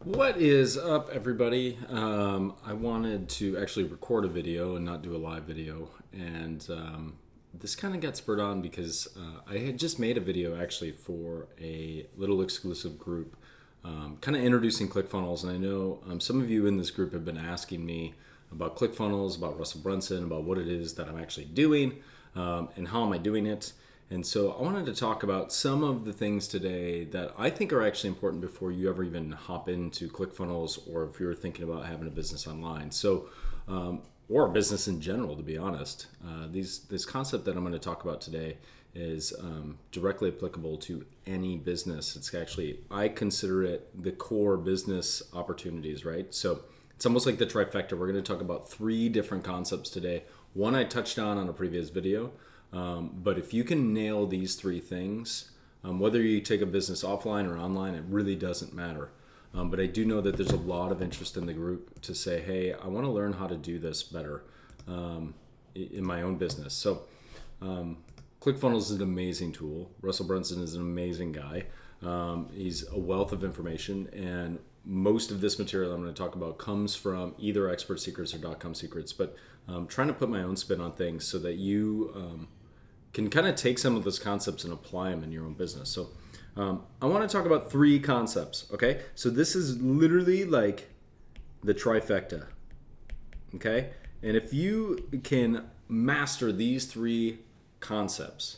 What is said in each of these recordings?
What is up, everybody? I wanted to actually record a video and not do a live video, and this kind of got spurred on because I had just made a video actually for a little exclusive group, kind of introducing ClickFunnels. And I know some of you in this group have been asking me about ClickFunnels, about Russell Brunson, about what it is that I'm actually doing, and how am I doing it. And so I wanted to talk about some of the things today that I think are actually important before you ever even hop into ClickFunnels, or if you're thinking about having a business online. Or a business in general, to be honest. This concept that I'm going to talk about today is directly applicable to any business. It's actually, I consider it the core business opportunities, right? So it's almost like the trifecta. We're going to talk about three different concepts today. One I touched on a previous video. But if you can nail these three things, whether you take a business offline or online, it really doesn't matter. But I do know that there's a lot of interest in the group to say, hey, I want to learn how to do this better in my own business. So ClickFunnels is an amazing tool. Russell Brunson is an amazing guy. He's a wealth of information, and most of this material I'm going to talk about comes from either Expert Secrets or .com Secrets, but trying to put my own spin on things so that you can kind of take some of those concepts and apply them in your own business. So I want to talk about three concepts, okay? So this is literally like the trifecta, okay? And if you can master these three concepts,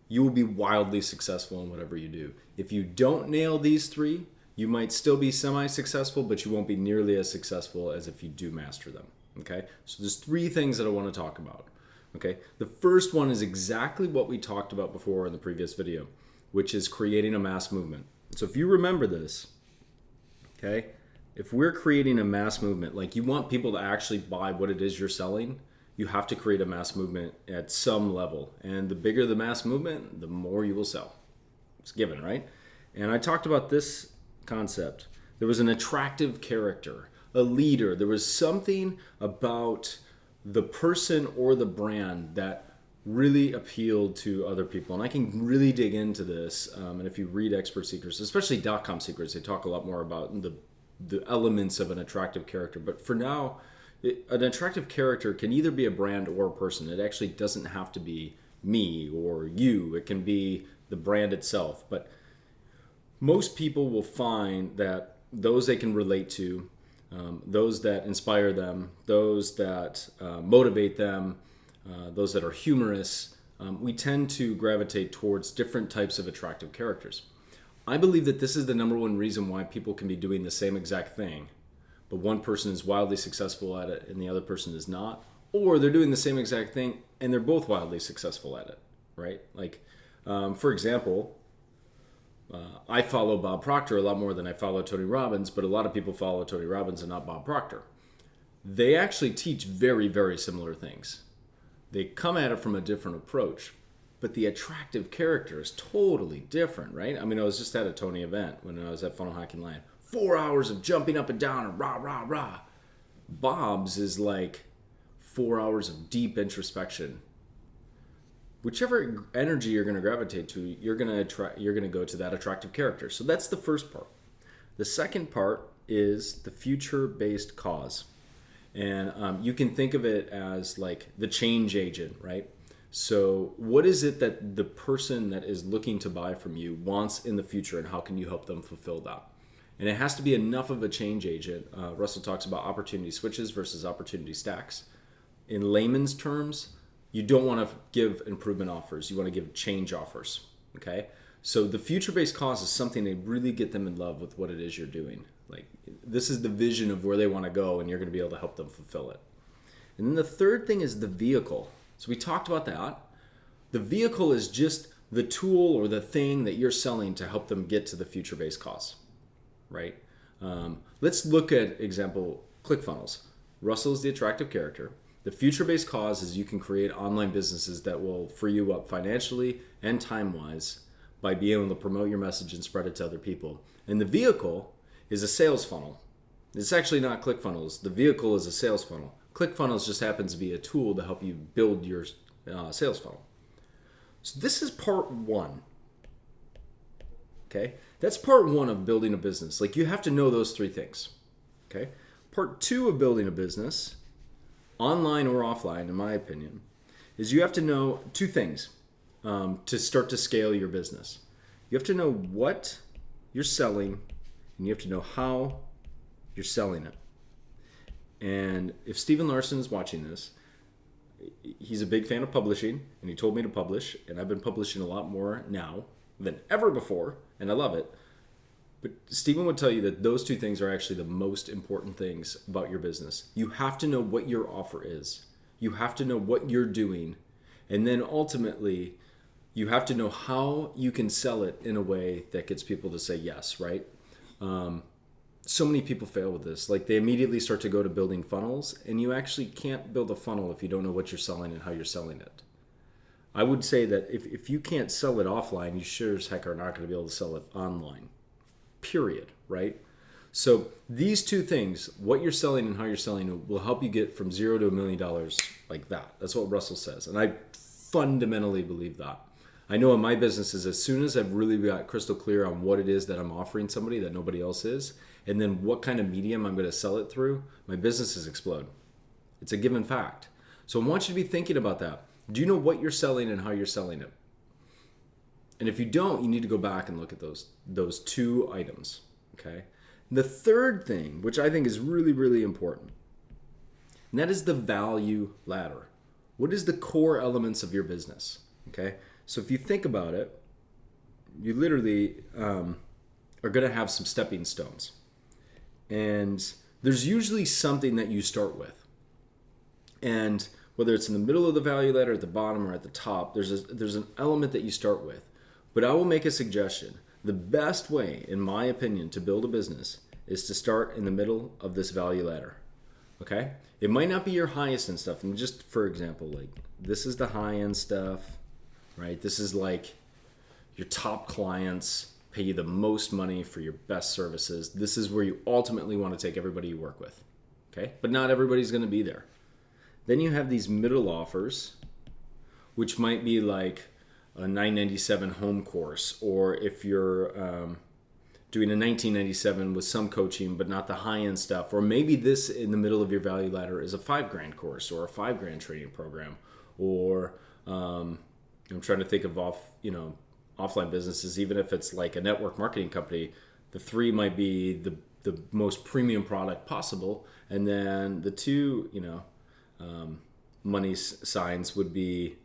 you will be wildly successful in whatever you do. If you don't nail these three, you might still be semi-successful, but you won't be nearly as successful as if you do master them, okay? So there's three things that I want to talk about. Okay, the first one is exactly what we talked about before in the previous video, which is creating a mass movement. So if you remember this, okay, if we're creating a mass movement, like you want people to actually buy what it is you're selling, you have to create a mass movement at some level. And the bigger the mass movement, the more you will sell. It's given, right? And I talked about this concept. There was an attractive character, a leader. There was something about the person or the brand that really appealed to other people. And I can really dig into this. And if you read Expert Secrets, especially .com Secrets, they talk a lot more about the elements of an attractive character. But for now, an attractive character can either be a brand or a person. It actually doesn't have to be me or you. It can be the brand itself. But most people will find that those they can relate to, those that inspire them, those that motivate them, those that are humorous, we tend to gravitate towards different types of attractive characters. I believe that this is the number one reason why people can be doing the same exact thing, but one person is wildly successful at it and the other person is not, or they're doing the same exact thing and they're both wildly successful at it, right? Like, for example, I follow Bob Proctor a lot more than I follow Tony Robbins, but a lot of people follow Tony Robbins and not Bob Proctor. They actually teach very, very similar things. They come at it from a different approach, but the attractive character is totally different, right? I mean, I was just at a Tony event when I was at Funnel Hacking Land. 4 hours of jumping up and down and rah, rah, rah. Bob's is like 4 hours of deep introspection. Whichever energy you're going to gravitate to, you're going to go to that attractive character. So that's the first part. The second part is the future-based cause. And you can think of it as like the change agent, right? So what is it that the person that is looking to buy from you wants in the future, and how can you help them fulfill that? And it has to be enough of a change agent. Russell talks about opportunity switches versus opportunity stacks. In layman's terms, you don't want to give improvement offers. You want to give change offers, okay? So the future-based cause is something that really get them in love with what it is you're doing. Like, this is the vision of where they want to go, and you're going to be able to help them fulfill it. And then the third thing is the vehicle. So we talked about that. The vehicle is just the tool or the thing that you're selling to help them get to the future-based cause, right? Let's look at example ClickFunnels. Russell is the attractive character. The future-based cause is you can create online businesses that will free you up financially and time-wise by being able to promote your message and spread it to other people. And the vehicle is a sales funnel. It's actually not ClickFunnels. The vehicle is a sales funnel. ClickFunnels just happens to be a tool to help you build your sales funnel. So this is part one. Okay. That's part one of building a business. Like, you have to know those three things. Okay. Part two of building a business, online or offline, in my opinion, is you have to know two things to start to scale your business. You have to know what you're selling, and you have to know how you're selling it. And if Stephen Larson is watching this, he's a big fan of publishing, and he told me to publish, and I've been publishing a lot more now than ever before, and I love it. But Stephen would tell you that those two things are actually the most important things about your business. You have to know what your offer is. You have to know what you're doing. And then ultimately, you have to know how you can sell it in a way that gets people to say yes, right? So many people fail with this. Like, they immediately start to go to building funnels, and you actually can't build a funnel if you don't know what you're selling and how you're selling it. I would say that if you can't sell it offline, you sure as heck are not going to be able to sell it online. Period, right? So these two things, what you're selling and how you're selling it, will help you get from $0 to $1 million like that. That's what Russell says. And I fundamentally believe that. I know in my businesses, as soon as I've really got crystal clear on what it is that I'm offering somebody that nobody else is, and then what kind of medium I'm going to sell it through, my businesses explode. It's a given fact. So I want you to be thinking about that. Do you know what you're selling and how you're selling it? And if you don't, you need to go back and look at those two items, okay? The third thing, which I think is really, really important, and that is the value ladder. What is the core elements of your business, okay? So if you think about it, you literally are going to have some stepping stones. And there's usually something that you start with. And whether it's in the middle of the value ladder, at the bottom, or at the top, there's an element that you start with. But I will make a suggestion. The best way, in my opinion, to build a business is to start in the middle of this value ladder. Okay? It might not be your highest end stuff. And just for example, like, this is the high end stuff, right? This is like your top clients pay you the most money for your best services. This is where you ultimately want to take everybody you work with. Okay? But not everybody's going to be there. Then you have these middle offers, which might be like a $997 home course, or if you're doing a $1997 with some coaching but not the high-end stuff, or maybe this in the middle of your value ladder is a $5,000 course or a $5,000 training program, or I'm trying to think of offline businesses. Even if it's like a network marketing company, the 3 might be the most premium product possible, and then the 2 money signs would be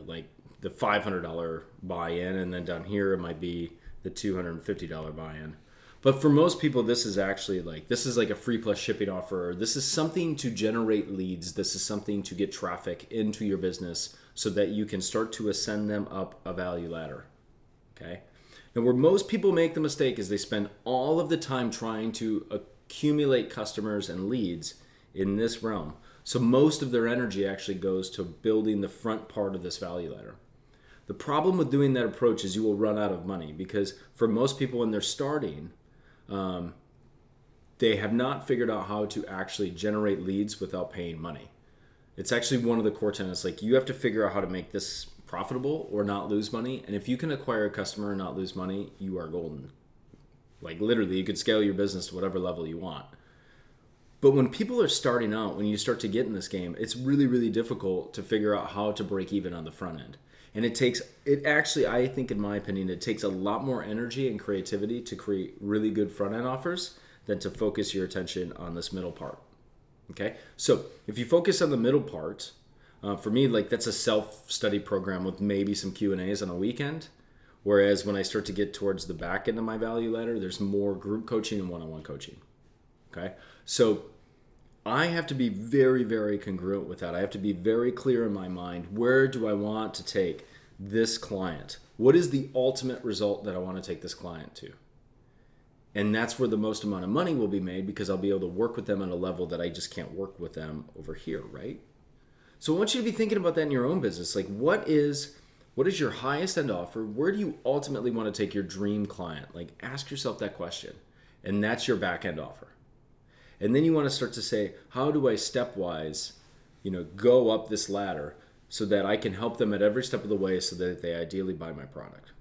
like the $500 buy-in, and then down here it might be the $250 buy-in. But for most people, this is actually this is like a free plus shipping offer. This is something to generate leads. This is something to get traffic into your business so that you can start to ascend them up a value ladder. Okay? Now, where most people make the mistake is they spend all of the time trying to accumulate customers and leads in this realm. So most of their energy actually goes to building the front part of this value ladder. The problem with doing that approach is you will run out of money, because for most people when they're starting, they have not figured out how to actually generate leads without paying money. It's actually one of the core tenets. Like, you have to figure out how to make this profitable or not lose money. And if you can acquire a customer and not lose money, you are golden. Like, literally, you could scale your business to whatever level you want. But when people are starting out, when you start to get in this game, it's really, really difficult to figure out how to break even on the front end. And it actually, I think, in my opinion, it takes a lot more energy and creativity to create really good front end offers than to focus your attention on this middle part. Okay? So if you focus on the middle part, for me, that's a self-study program with maybe some Q&As on a weekend. Whereas when I start to get towards the back end of my value ladder, there's more group coaching and one-on-one coaching. Okay? So I have to be very, very congruent with that. I have to be very clear in my mind. Where do I want to take this client? What is the ultimate result that I want to take this client to? And that's where the most amount of money will be made, because I'll be able to work with them on a level that I just can't work with them over here, right? So I want you to be thinking about that in your own business. Like, what is your highest end offer? Where do you ultimately want to take your dream client? Like, ask yourself that question. And that's your back end offer. And then you want to start to say, how do I stepwise, go up this ladder so that I can help them at every step of the way so that they ideally buy my product?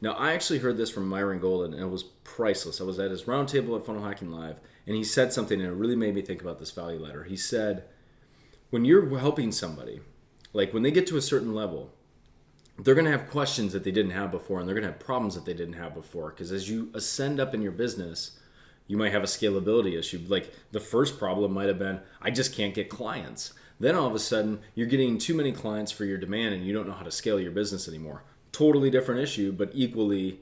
Now, I actually heard this from Myron Golden, and it was priceless. I was at his roundtable at Funnel Hacking Live, and he said something, and it really made me think about this value ladder. He said, when you're helping somebody, like when they get to a certain level, they're going to have questions that they didn't have before, and they're going to have problems that they didn't have before. Because as you ascend up in your business, you might have a scalability issue. Like the first problem might have been, I just can't get clients. Then all of a sudden, you're getting too many clients for your demand, and you don't know how to scale your business anymore. Totally different issue, but equally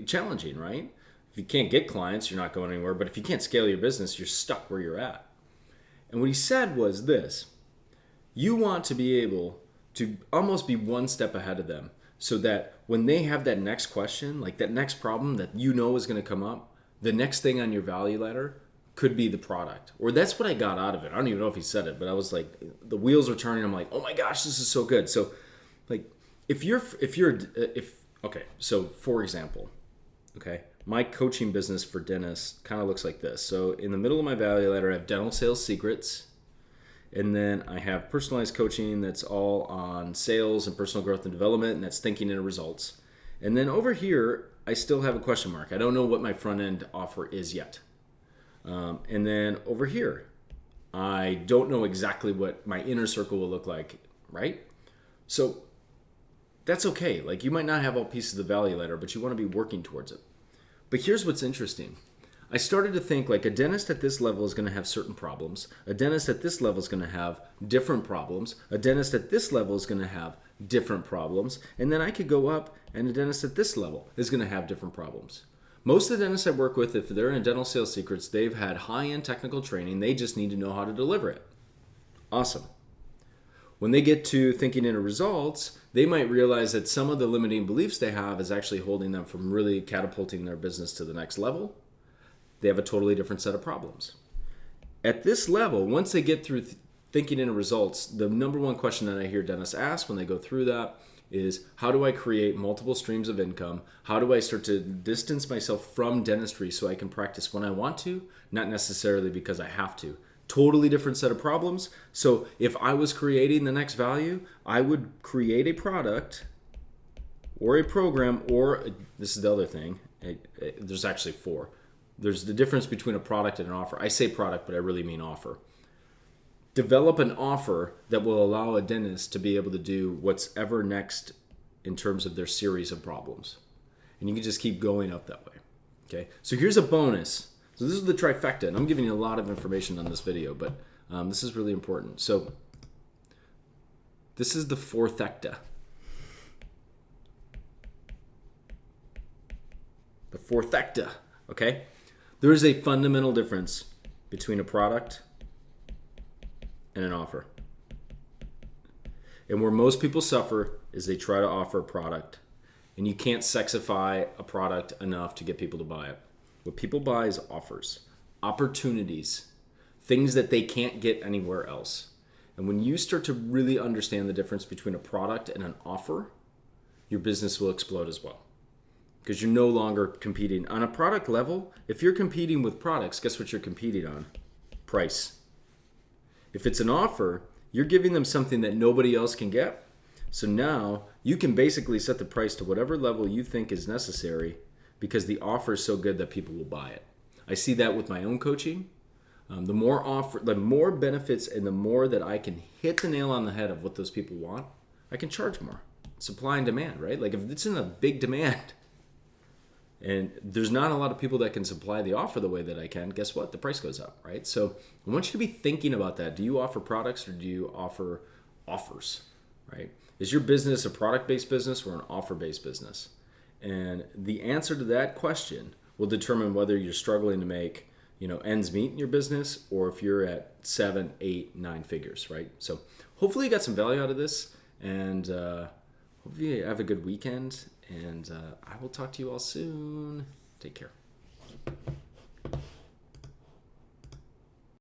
challenging, right? If you can't get clients, you're not going anywhere. But if you can't scale your business, you're stuck where you're at. And what he said was this: you want to be able to almost be one step ahead of them, so that when they have that next question, like that next problem that you know is going to come up, the next thing on your value ladder could be the product. Or that's what I got out of it. I don't even know if he said it, but I was like, the wheels were turning. I'm like, oh my gosh, this is so good. So like, okay, so for example, okay, my coaching business for dentists kind of looks like this. So in the middle of my value ladder, I have dental sales secrets. And then I have personalized coaching that's all on sales and personal growth and development, and that's thinking into results. And then over here, I still have a question mark. I don't know what my front end offer is yet. And then over here, I don't know exactly what my inner circle will look like, right? So that's okay. Like you might not have all pieces of the value ladder, but you want to be working towards it. But here's what's interesting. I started to think like a dentist at this level is going to have certain problems. A dentist at this level is going to have different problems. A dentist at this level is going to have different problems. And then I could go up and a dentist at this level is going to have different problems. Most of the dentists I work with, if they're in dental sales secrets, they've had high-end technical training. They just need to know how to deliver it. Awesome. When they get to thinking into results, they might realize that some of the limiting beliefs they have is actually holding them from really catapulting their business to the next level. They have a totally different set of problems. At this level, once they get through thinking into results, the number one question that I hear dentists ask when they go through that is, how do I create multiple streams of income? How do I start to distance myself from dentistry so I can practice when I want to, not necessarily because I have to? Totally different set of problems. So if I was creating the next value, I would create a product or a program, or this is the other thing, there's actually four. There's the difference between a product and an offer. I say product, but I really mean offer. Develop an offer that will allow a dentist to be able to do what's ever next in terms of their series of problems. And you can just keep going up that way. Okay, so here's a bonus. So this is the trifecta, and I'm giving you a lot of information on this video, but this is really important. So this is the fourthecta. The fourthecta, okay? There is a fundamental difference between a product and an offer. And where most people suffer is they try to offer a product, and you can't sexify a product enough to get people to buy it. What people buy is offers, opportunities, things that they can't get anywhere else. And when you start to really understand the difference between a product and an offer, your business will explode as well. Because you're no longer competing on a product level. If you're competing with products, guess what you're competing on? Price. If it's an offer, you're giving them something that nobody else can get. So now you can basically set the price to whatever level you think is necessary, because the offer is so good that people will buy it. I see that with my own coaching. The more benefits, and the more that I can hit the nail on the head of what those people want, I can charge more. Supply and demand, right? Like if it's in a big demand, and there's not a lot of people that can supply the offer the way that I can, guess what? The price goes up, right? So I want you to be thinking about that. Do you offer products or do you offer offers, right? Is your business a product-based business or an offer-based business? And the answer to that question will determine whether you're struggling to make, ends meet in your business, or if you're at 7, 8, 9 figures, right? So hopefully you got some value out of this, and hopefully you have a good weekend. And I will talk to you all soon. Take care.